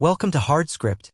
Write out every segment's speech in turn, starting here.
Welcome to HardScript.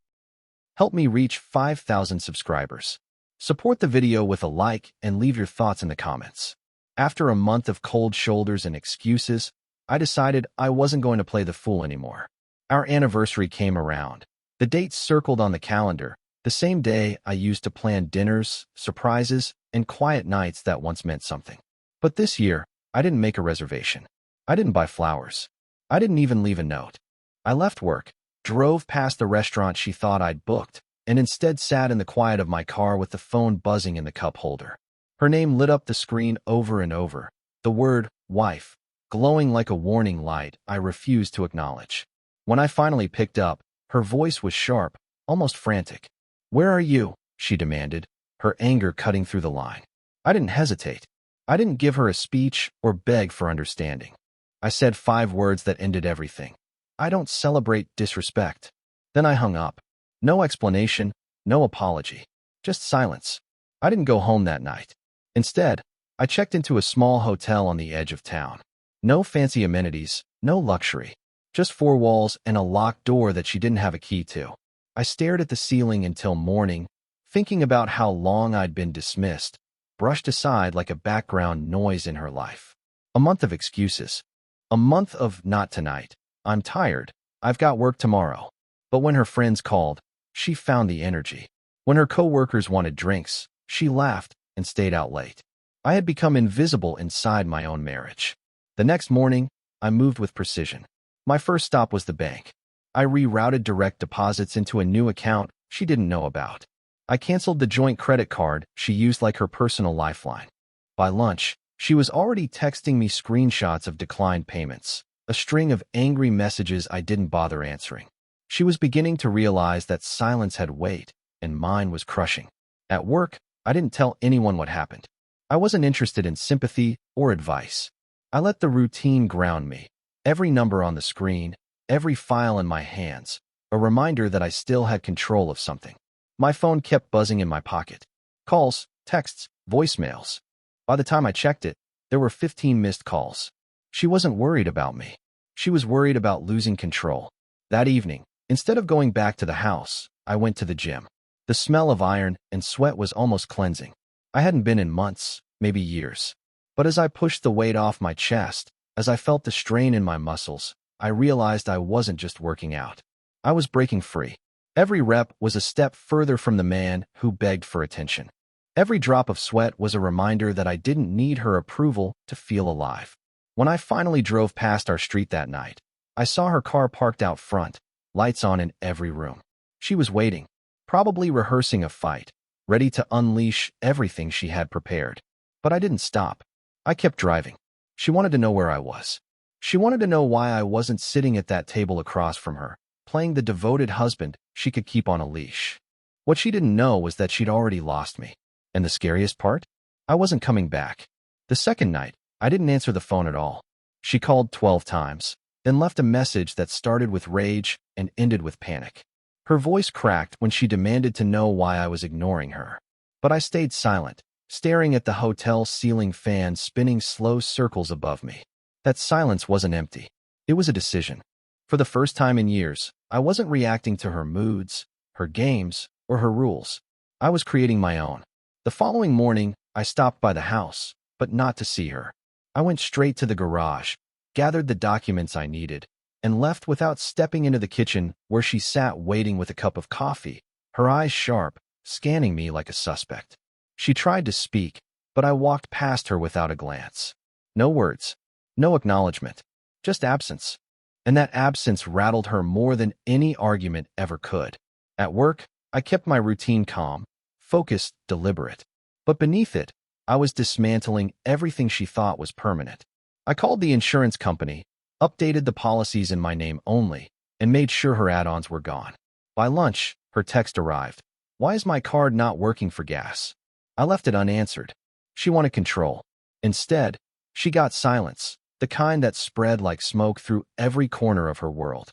Help me reach 5,000 subscribers. Support the video with a like and leave your thoughts in the comments. After a month of cold shoulders and excuses, I decided I wasn't going to play the fool anymore. Our anniversary came around. The date circled on the calendar, the same day I used to plan dinners, surprises, and quiet nights that once meant something. But this year, I didn't make a reservation. I didn't buy flowers. I didn't even leave a note. I left work, drove past the restaurant she thought I'd booked, and instead sat in the quiet of my car with the phone buzzing in the cup holder. Her name lit up the screen over and over, the word wife, glowing like a warning light I refused to acknowledge. When I finally picked up, her voice was sharp, almost frantic. "Where are you?" she demanded, her anger cutting through the line. I didn't hesitate. I didn't give her a speech or beg for understanding. I said 5 words that ended everything. "I don't celebrate disrespect." Then I hung up. No explanation, no apology, just silence. I didn't go home that night. Instead, I checked into a small hotel on the edge of town. No fancy amenities, no luxury, just 4 walls and a locked door that she didn't have a key to. I stared at the ceiling until morning, thinking about how long I'd been dismissed, brushed aside like a background noise in her life. A month of excuses. A month of not tonight. I'm tired. I've got work tomorrow. But when her friends called, she found the energy. When her coworkers wanted drinks, she laughed and stayed out late. I had become invisible inside my own marriage. The next morning, I moved with precision. My first stop was the bank. I rerouted direct deposits into a new account she didn't know about. I canceled the joint credit card she used like her personal lifeline. By lunch, she was already texting me screenshots of declined payments, a string of angry messages I didn't bother answering. She was beginning to realize that silence had weight, and mine was crushing. At work, I didn't tell anyone what happened. I wasn't interested in sympathy or advice. I let the routine ground me. Every number on the screen, every file in my hands, a reminder that I still had control of something. My phone kept buzzing in my pocket. Calls, texts, voicemails. By the time I checked it, there were 15 missed calls. She wasn't worried about me. She was worried about losing control. That evening, instead of going back to the house, I went to the gym. The smell of iron and sweat was almost cleansing. I hadn't been in months, maybe years. But as I pushed the weight off my chest, as I felt the strain in my muscles, I realized I wasn't just working out. I was breaking free. Every rep was a step further from the man who begged for attention. Every drop of sweat was a reminder that I didn't need her approval to feel alive. When I finally drove past our street that night, I saw her car parked out front, lights on in every room. She was waiting, probably rehearsing a fight, ready to unleash everything she had prepared. But I didn't stop. I kept driving. She wanted to know where I was. She wanted to know why I wasn't sitting at that table across from her, playing the devoted husband she could keep on a leash. What she didn't know was that she'd already lost me. And the scariest part? I wasn't coming back. The second night, I didn't answer the phone at all. She called 12 times, then left a message that started with rage and ended with panic. Her voice cracked when she demanded to know why I was ignoring her. But I stayed silent, staring at the hotel ceiling fan spinning slow circles above me. That silence wasn't empty. It was a decision. For the first time in years, I wasn't reacting to her moods, her games, or her rules. I was creating my own. The following morning, I stopped by the house, but not to see her. I went straight to the garage, gathered the documents I needed, and left without stepping into the kitchen where she sat waiting with a cup of coffee, her eyes sharp, scanning me like a suspect. She tried to speak, but I walked past her without a glance. No words, no acknowledgement, just absence. And that absence rattled her more than any argument ever could. At work, I kept my routine calm, focused, deliberate. But beneath it, I was dismantling everything she thought was permanent. I called the insurance company, updated the policies in my name only, and made sure her add-ons were gone. By lunch, her text arrived. "Why is my card not working for gas?" I left it unanswered. She wanted control. Instead, she got silence, the kind that spread like smoke through every corner of her world.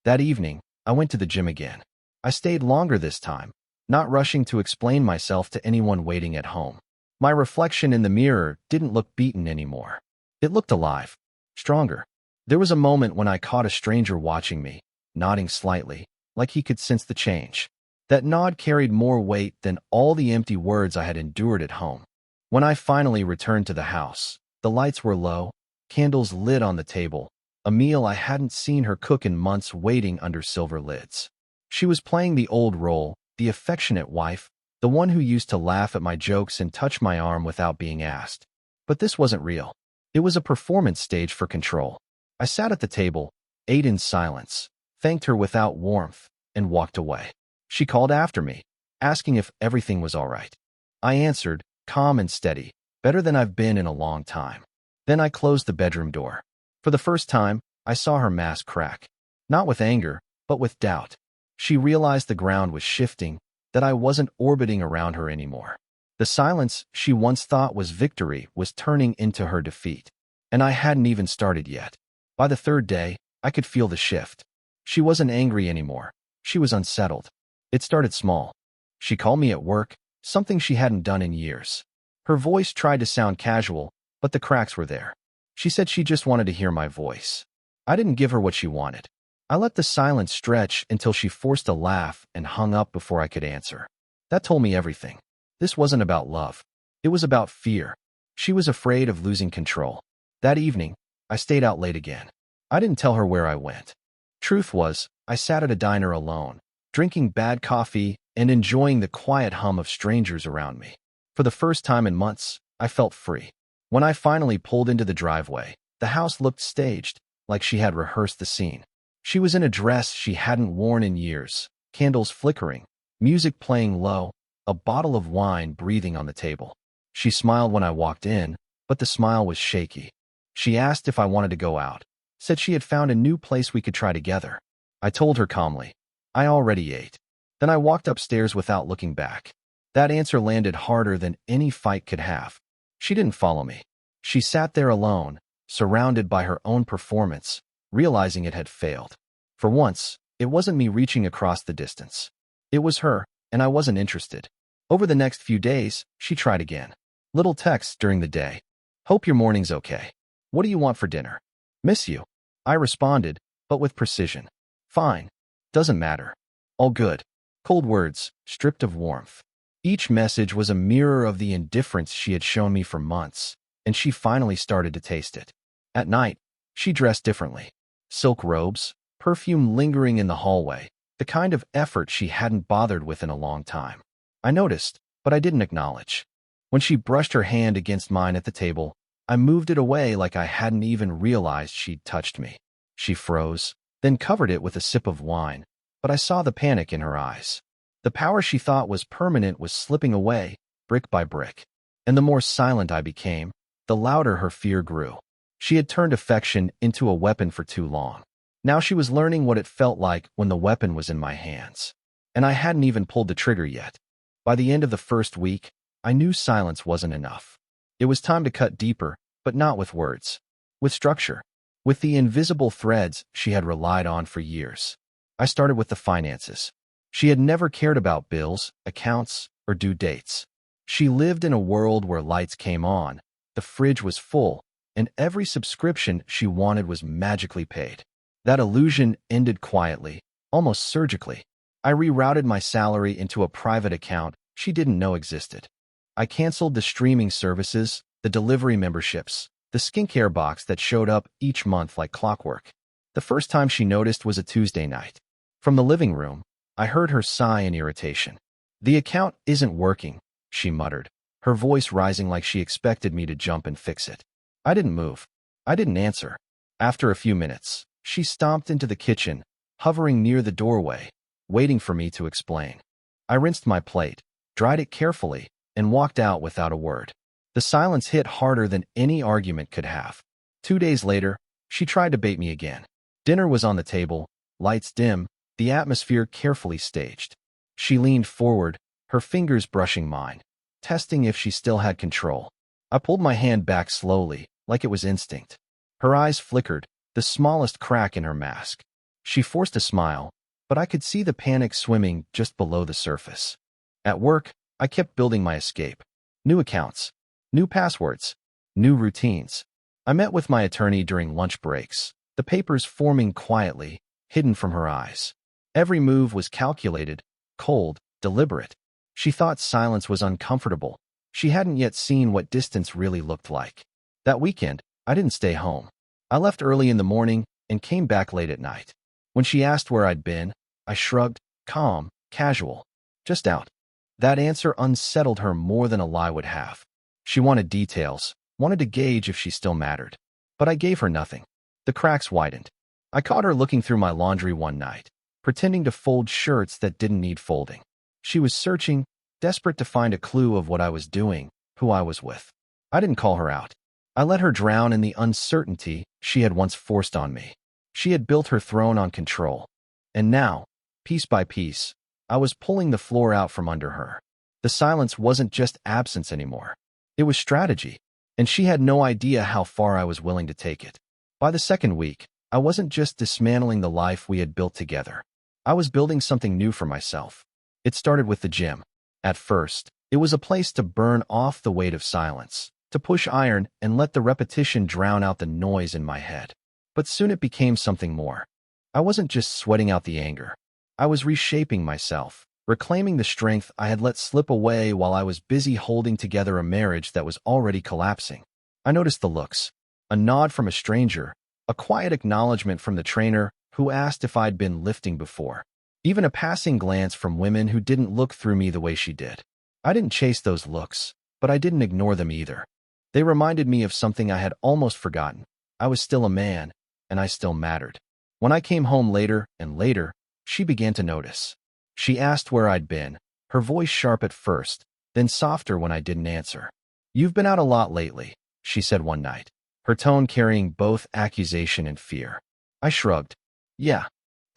That evening, I went to the gym again. I stayed longer this time, not rushing to explain myself to anyone waiting at home. My reflection in the mirror didn't look beaten anymore. It looked alive, stronger. There was a moment when I caught a stranger watching me, nodding slightly, like he could sense the change. That nod carried more weight than all the empty words I had endured at home. When I finally returned to the house, the lights were low, candles lit on the table, a meal I hadn't seen her cook in months waiting under silver lids. She was playing the old role, the affectionate wife, the one who used to laugh at my jokes and touch my arm without being asked. But this wasn't real. It was a performance stage for control. I sat at the table, ate in silence, thanked her without warmth, and walked away. She called after me, asking if everything was all right. I answered, calm and steady, better than I've been in a long time. Then I closed the bedroom door. For the first time, I saw her mask crack. Not with anger, but with doubt. She realized the ground was shifting, that I wasn't orbiting around her anymore. The silence she once thought was victory was turning into her defeat. And I hadn't even started yet. By the third day, I could feel the shift. She wasn't angry anymore. She was unsettled. It started small. She called me at work, something she hadn't done in years. Her voice tried to sound casual, but the cracks were there. She said she just wanted to hear my voice. I didn't give her what she wanted. I let the silence stretch until she forced a laugh and hung up before I could answer. That told me everything. This wasn't about love. It was about fear. She was afraid of losing control. That evening, I stayed out late again. I didn't tell her where I went. Truth was, I sat at a diner alone, drinking bad coffee and enjoying the quiet hum of strangers around me. For the first time in months, I felt free. When I finally pulled into the driveway, the house looked staged, like she had rehearsed the scene. She was in a dress she hadn't worn in years, candles flickering, music playing low, a bottle of wine breathing on the table. She smiled when I walked in, but the smile was shaky. She asked if I wanted to go out, said she had found a new place we could try together. I told her calmly, I already ate. Then I walked upstairs without looking back. That answer landed harder than any fight could have. She didn't follow me. She sat there alone, surrounded by her own performance, realizing it had failed. For once, it wasn't me reaching across the distance. It was her, and I wasn't interested. Over the next few days, she tried again. Little texts during the day. Hope your morning's okay. What do you want for dinner? Miss you. I responded, but with precision. Fine. Doesn't matter. All good. Cold words, stripped of warmth. Each message was a mirror of the indifference she had shown me for months, and she finally started to taste it. At night, she dressed differently. Silk robes, perfume lingering in the hallway, the kind of effort she hadn't bothered with in a long time. I noticed, but I didn't acknowledge. When she brushed her hand against mine at the table, I moved it away like I hadn't even realized she'd touched me. She froze, then covered it with a sip of wine, but I saw the panic in her eyes. The power she thought was permanent was slipping away, brick by brick. And the more silent I became, the louder her fear grew. She had turned affection into a weapon for too long. Now she was learning what it felt like when the weapon was in my hands. And I hadn't even pulled the trigger yet. By the end of the first week, I knew silence wasn't enough. It was time to cut deeper, but not with words. With structure. With the invisible threads she had relied on for years. I started with the finances. She had never cared about bills, accounts, or due dates. She lived in a world where lights came on, the fridge was full, and every subscription she wanted was magically paid. That illusion ended quietly, almost surgically. I rerouted my salary into a private account she didn't know existed. I canceled the streaming services, the delivery memberships, the skincare box that showed up each month like clockwork. The first time she noticed was a Tuesday night. From the living room, I heard her sigh in irritation. The account isn't working, she muttered, her voice rising like she expected me to jump and fix it. I didn't move. I didn't answer. After a few minutes, she stomped into the kitchen, hovering near the doorway, waiting for me to explain. I rinsed my plate, dried it carefully, and walked out without a word. The silence hit harder than any argument could have. 2 days later, she tried to bait me again. Dinner was on the table, lights dim, the atmosphere carefully staged. She leaned forward, her fingers brushing mine, testing if she still had control. I pulled my hand back slowly, like it was instinct. Her eyes flickered, the smallest crack in her mask. She forced a smile, but I could see the panic swimming just below the surface. At work, I kept building my escape. New accounts, new passwords, new routines. I met with my attorney during lunch breaks, the papers forming quietly, hidden from her eyes. Every move was calculated, cold, deliberate. She thought silence was uncomfortable. She hadn't yet seen what distance really looked like. That weekend, I didn't stay home. I left early in the morning and came back late at night. When she asked where I'd been, I shrugged, calm, casual. Just out. That answer unsettled her more than a lie would have. She wanted details, wanted to gauge if she still mattered. But I gave her nothing. The cracks widened. I caught her looking through my laundry one night, pretending to fold shirts that didn't need folding. She was searching, desperate to find a clue of what I was doing, who I was with. I didn't call her out. I let her drown in the uncertainty she had once forced on me. She had built her throne on control. And now, piece by piece, I was pulling the floor out from under her. The silence wasn't just absence anymore. It was strategy, and she had no idea how far I was willing to take it. By the second week, I wasn't just dismantling the life we had built together. I was building something new for myself. It started with the gym. At first, it was a place to burn off the weight of silence, to push iron and let the repetition drown out the noise in my head. But soon it became something more. I wasn't just sweating out the anger. I was reshaping myself, reclaiming the strength I had let slip away while I was busy holding together a marriage that was already collapsing. I noticed the looks. A nod from a stranger, a quiet acknowledgement from the trainer who asked if I'd been lifting before. Even a passing glance from women who didn't look through me the way she did. I didn't chase those looks, but I didn't ignore them either. They reminded me of something I had almost forgotten. I was still a man, and I still mattered. When I came home later and later, she began to notice. She asked where I'd been, her voice sharp at first, then softer when I didn't answer. "You've been out a lot lately," she said one night, her tone carrying both accusation and fear. I shrugged. Yeah,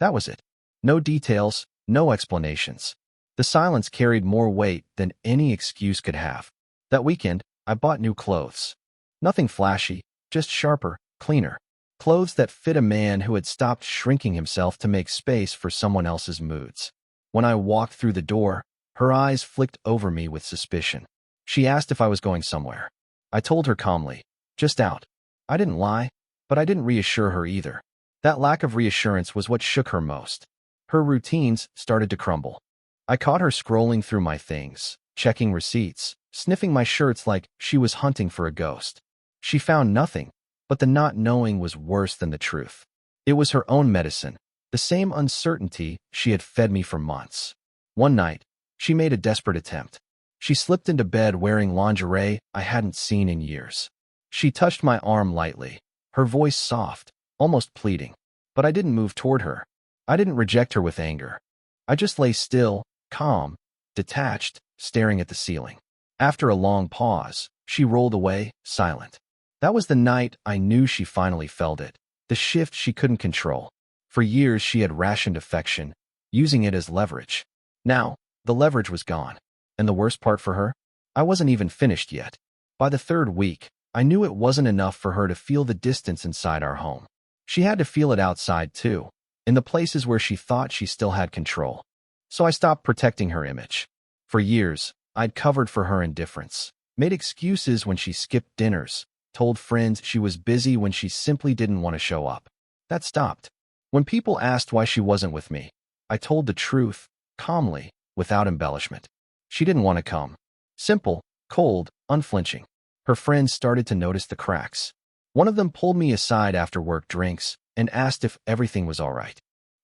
that was it. No details, no explanations. The silence carried more weight than any excuse could have. That weekend, I bought new clothes. Nothing flashy, just sharper, cleaner. Clothes that fit a man who had stopped shrinking himself to make space for someone else's moods. When I walked through the door, her eyes flicked over me with suspicion. She asked if I was going somewhere. I told her calmly, just out. I didn't lie, but I didn't reassure her either. That lack of reassurance was what shook her most. Her routines started to crumble. I caught her scrolling through my things, checking receipts, sniffing my shirts like she was hunting for a ghost. She found nothing, but the not knowing was worse than the truth. It was her own medicine, the same uncertainty she had fed me for months. One night, she made a desperate attempt. She slipped into bed wearing lingerie I hadn't seen in years. She touched my arm lightly, her voice soft, almost pleading. But I didn't move toward her. I didn't reject her with anger. I just lay still, calm, detached, staring at the ceiling. After a long pause, she rolled away, silent. That was the night I knew she finally felt it, the shift she couldn't control. For years she had rationed affection, using it as leverage. Now, the leverage was gone. And the worst part for her? I wasn't even finished yet. By the third week, I knew it wasn't enough for her to feel the distance inside our home. She had to feel it outside too, in the places where she thought she still had control. So I stopped protecting her image. For years, I'd covered for her indifference, made excuses when she skipped dinners, told friends she was busy when she simply didn't want to show up. That stopped. When people asked why she wasn't with me, I told the truth, calmly, without embellishment. She didn't want to come. Simple, cold, unflinching. Her friends started to notice the cracks. One of them pulled me aside after work drinks and asked if everything was all right.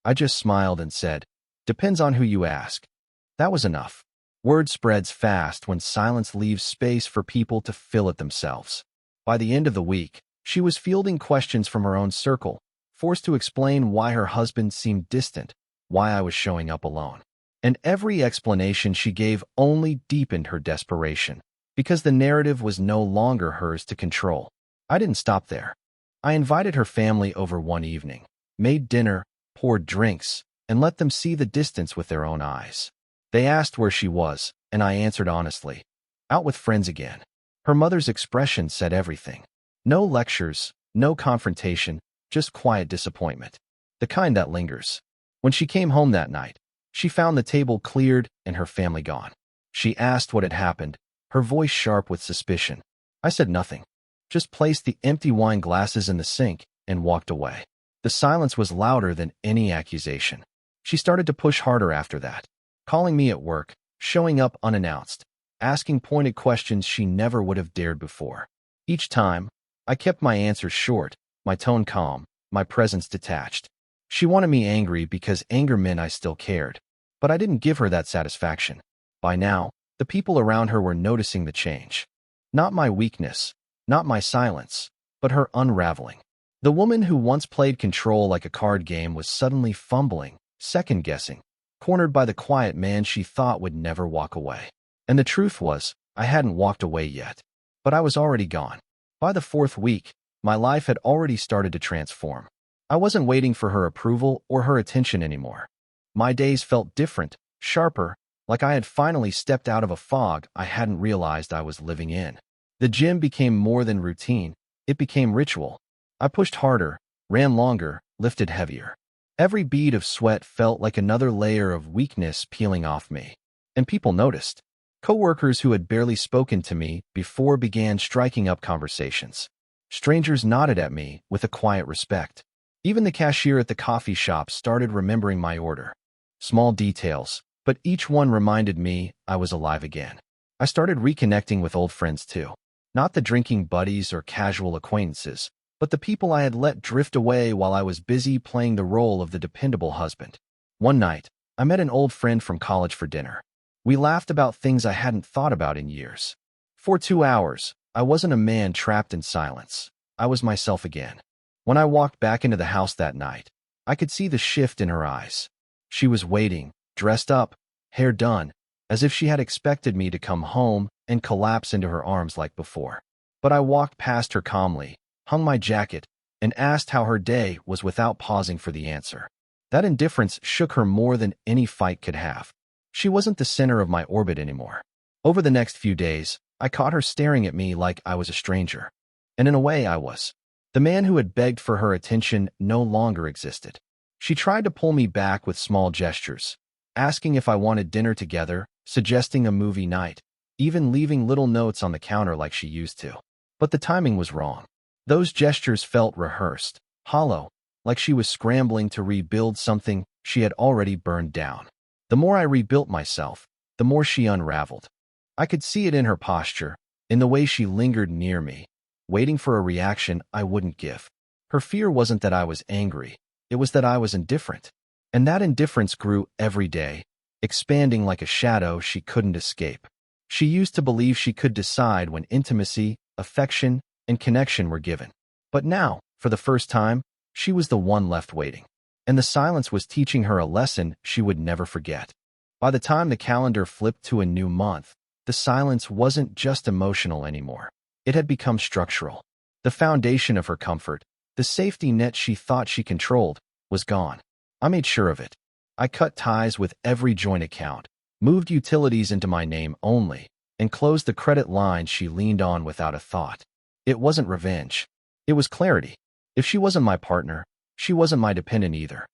I just smiled and said, "Depends on who you ask." That was enough. Word spreads fast when silence leaves space for people to fill it themselves. By the end of the week, she was fielding questions from her own circle, forced to explain why her husband seemed distant, why I was showing up alone. And every explanation she gave only deepened her desperation, because the narrative was no longer hers to control. I didn't stop there. I invited her family over one evening, made dinner, poured drinks, and let them see the distance with their own eyes. They asked where she was, and I answered honestly, out with friends again. Her mother's expression said everything. No lectures, no confrontation, just quiet disappointment. The kind that lingers. When she came home that night, she found the table cleared and her family gone. She asked what had happened, her voice sharp with suspicion. I said nothing, just placed the empty wine glasses in the sink and walked away. The silence was louder than any accusation. She started to push harder after that, calling me at work, showing up unannounced, asking pointed questions she never would have dared before. Each time, I kept my answers short, my tone calm, my presence detached. She wanted me angry because anger meant I still cared. But I didn't give her that satisfaction. By now, the people around her were noticing the change. Not my weakness, not my silence, but her unraveling. The woman who once played control like a card game was suddenly fumbling, second-guessing, cornered by the quiet man she thought would never walk away. And the truth was, I hadn't walked away yet. But I was already gone. By the fourth week, my life had already started to transform. I wasn't waiting for her approval or her attention anymore. My days felt different, sharper, like I had finally stepped out of a fog I hadn't realized I was living in. The gym became more than routine, it became ritual. I pushed harder, ran longer, lifted heavier. Every bead of sweat felt like another layer of weakness peeling off me. And people noticed. Coworkers who had barely spoken to me before began striking up conversations. Strangers nodded at me with a quiet respect. Even the cashier at the coffee shop started remembering my order. Small details, but each one reminded me I was alive again. I started reconnecting with old friends too. Not the drinking buddies or casual acquaintances, but the people I had let drift away while I was busy playing the role of the dependable husband. One night, I met an old friend from college for dinner. We laughed about things I hadn't thought about in years. For 2 hours, I wasn't a man trapped in silence. I was myself again. When I walked back into the house that night, I could see the shift in her eyes. She was waiting, dressed up, hair done, as if she had expected me to come home and collapse into her arms like before. But I walked past her calmly, hung my jacket, and asked how her day was without pausing for the answer. That indifference shook her more than any fight could have. She wasn't the center of my orbit anymore. Over the next few days, I caught her staring at me like I was a stranger. And in a way, I was. The man who had begged for her attention no longer existed. She tried to pull me back with small gestures, asking if I wanted dinner together, suggesting a movie night, even leaving little notes on the counter like she used to. But the timing was wrong. Those gestures felt rehearsed, hollow, like she was scrambling to rebuild something she had already burned down. The more I rebuilt myself, the more she unraveled. I could see it in her posture, in the way she lingered near me, waiting for a reaction I wouldn't give. Her fear wasn't that I was angry, it was that I was indifferent. And that indifference grew every day, expanding like a shadow she couldn't escape. She used to believe she could decide when intimacy, affection, and connection were given. But now, for the first time, she was the one left waiting. And the silence was teaching her a lesson she would never forget. By the time the calendar flipped to a new month, the silence wasn't just emotional anymore. It had become structural. The foundation of her comfort, the safety net she thought she controlled, was gone. I made sure of it. I cut ties with every joint account, moved utilities into my name only, and closed the credit line she leaned on without a thought. It wasn't revenge. It was clarity. If she wasn't my partner, she wasn't my dependent either.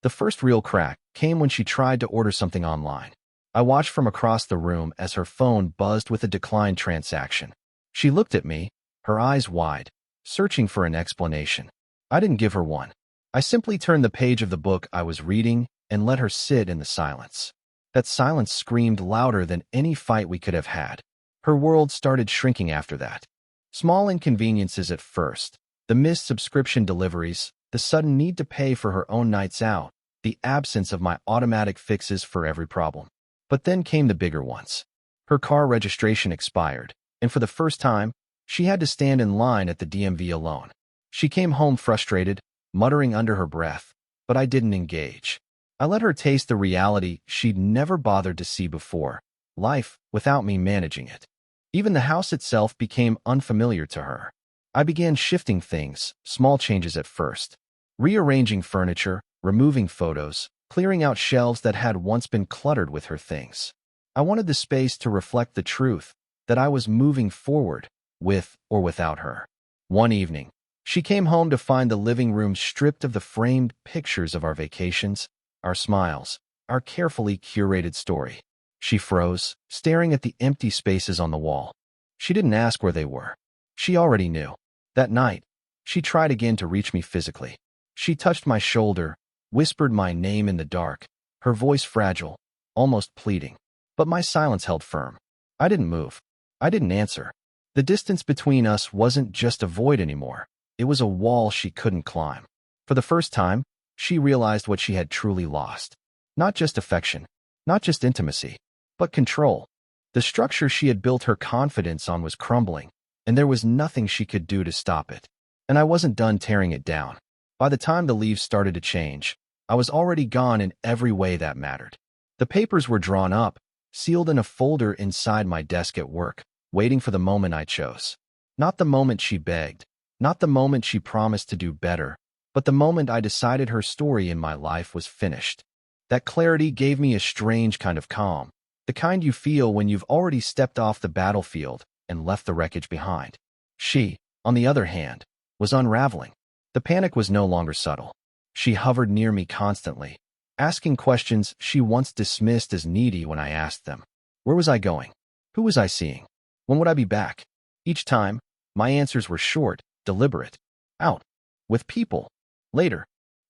The first real crack came when she tried to order something online. I watched from across the room as her phone buzzed with a declined transaction. She looked at me, her eyes wide, searching for an explanation. I didn't give her one. I simply turned the page of the book I was reading and let her sit in the silence. That silence screamed louder than any fight we could have had. Her world started shrinking after that. Small inconveniences at first, the missed subscription deliveries, the sudden need to pay for her own nights out, the absence of my automatic fixes for every problem. But then came the bigger ones. Her car registration expired, and for the first time, she had to stand in line at the DMV alone. She came home frustrated, muttering under her breath, but I didn't engage. I let her taste the reality she'd never bothered to see before, life without me managing it. Even the house itself became unfamiliar to her. I began shifting things, small changes at first. Rearranging furniture, removing photos, clearing out shelves that had once been cluttered with her things. I wanted the space to reflect the truth, that I was moving forward, with or without her. One evening, she came home to find the living room stripped of the framed pictures of our vacations, our smiles, our carefully curated story. She froze, staring at the empty spaces on the wall. She didn't ask where they were. She already knew. That night, she tried again to reach me physically. She touched my shoulder, whispered my name in the dark, her voice fragile, almost pleading. But my silence held firm. I didn't move. I didn't answer. The distance between us wasn't just a void anymore. It was a wall she couldn't climb. For the first time, she realized what she had truly lost. Not just affection, not just intimacy, but control. The structure she had built her confidence on was crumbling, and there was nothing she could do to stop it. And I wasn't done tearing it down. By the time the leaves started to change, I was already gone in every way that mattered. The papers were drawn up, sealed in a folder inside my desk at work, waiting for the moment I chose. Not the moment she begged, not the moment she promised to do better, but the moment I decided her story in my life was finished. That clarity gave me a strange kind of calm, the kind you feel when you've already stepped off the battlefield and left the wreckage behind. She, on the other hand, was unraveling. The panic was no longer subtle. She hovered near me constantly, asking questions she once dismissed as needy when I asked them. Where was I going? Who was I seeing? When would I be back? Each time, my answers were short, deliberate. Out. With people. Later.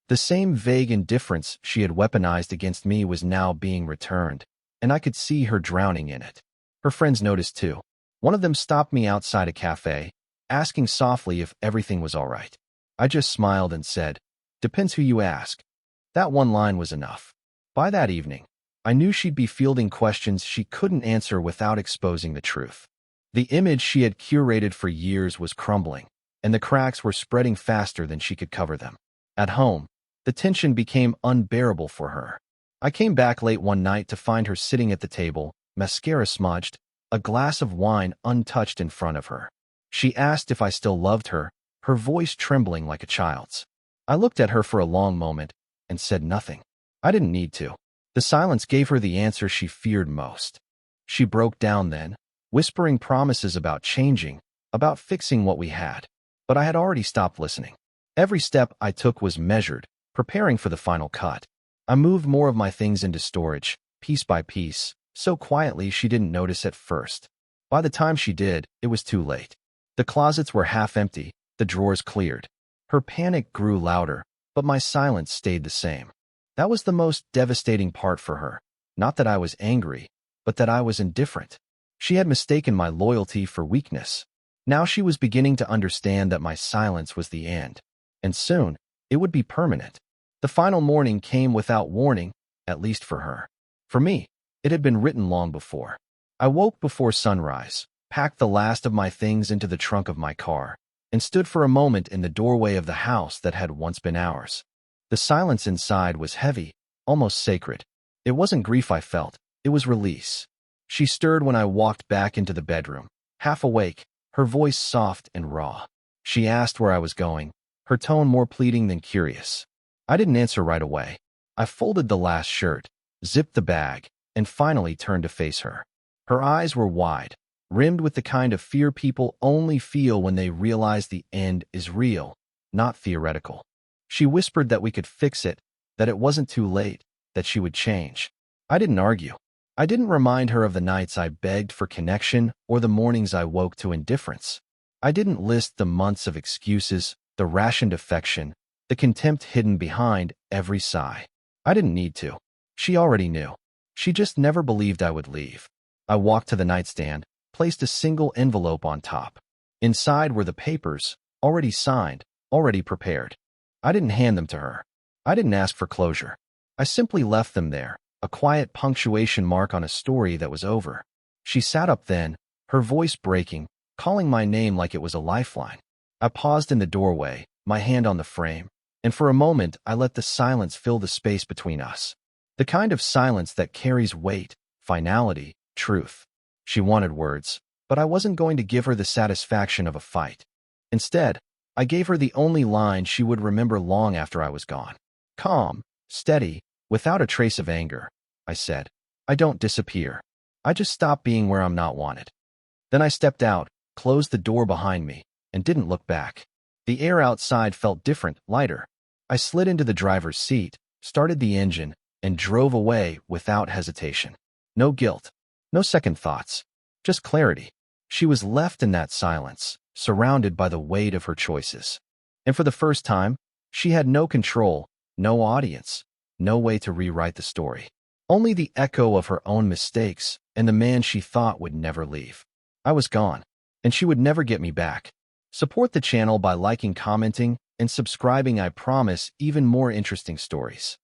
The same vague indifference she had weaponized against me was now being returned, and I could see her drowning in it. Her friends noticed too. One of them stopped me outside a cafe, asking softly if everything was all right. I just smiled and said, "Depends who you ask." That one line was enough. By that evening, I knew she'd be fielding questions she couldn't answer without exposing the truth. The image she had curated for years was crumbling, and the cracks were spreading faster than she could cover them. At home, the tension became unbearable for her. I came back late one night to find her sitting at the table, mascara smudged, a glass of wine untouched in front of her. She asked if I still loved her, her voice trembling like a child's. I looked at her for a long moment and said nothing. I didn't need to. The silence gave her the answer she feared most. She broke down then, whispering promises about changing, about fixing what we had. But I had already stopped listening. Every step I took was measured, preparing for the final cut. I moved more of my things into storage, piece by piece, so quietly she didn't notice at first. By the time she did, it was too late. The closets were half empty, the drawers cleared. Her panic grew louder, but my silence stayed the same. That was the most devastating part for her. Not that I was angry, but that I was indifferent. She had mistaken my loyalty for weakness. Now she was beginning to understand that my silence was the end. And soon, it would be permanent. The final morning came without warning, at least for her. For me, it had been written long before. I woke before sunrise, packed the last of my things into the trunk of my car, and stood for a moment in the doorway of the house that had once been ours. The silence inside was heavy, almost sacred. It wasn't grief I felt, it was release. She stirred when I walked back into the bedroom, half awake, her voice soft and raw. She asked where I was going, her tone more pleading than curious. I didn't answer right away. I folded the last shirt, zipped the bag, and finally turned to face her. Her eyes were wide, rimmed with the kind of fear people only feel when they realize the end is real, not theoretical. She whispered that we could fix it, that it wasn't too late, that she would change. I didn't argue. I didn't remind her of the nights I begged for connection or the mornings I woke to indifference. I didn't list the months of excuses, the rationed affection, the contempt hidden behind every sigh. I didn't need to. She already knew. She just never believed I would leave. I walked to the nightstand, placed a single envelope on top. Inside were the papers, already signed, already prepared. I didn't hand them to her. I didn't ask for closure. I simply left them there, a quiet punctuation mark on a story that was over. She sat up then, her voice breaking, calling my name like it was a lifeline. I paused in the doorway, my hand on the frame, and for a moment I let the silence fill the space between us. The kind of silence that carries weight, finality, truth. She wanted words, but I wasn't going to give her the satisfaction of a fight. Instead, I gave her the only line she would remember long after I was gone. Calm, steady, without a trace of anger, I said, "I don't disappear. I just stop being where I'm not wanted." Then I stepped out, closed the door behind me, and didn't look back. The air outside felt different, lighter. I slid into the driver's seat, started the engine, and drove away without hesitation. No guilt, no second thoughts, just clarity. She was left in that silence, surrounded by the weight of her choices. And for the first time, she had no control, no audience, no way to rewrite the story. Only the echo of her own mistakes and the man she thought would never leave. I was gone, and she would never get me back. Support the channel by liking, commenting, and subscribing. I promise even more interesting stories.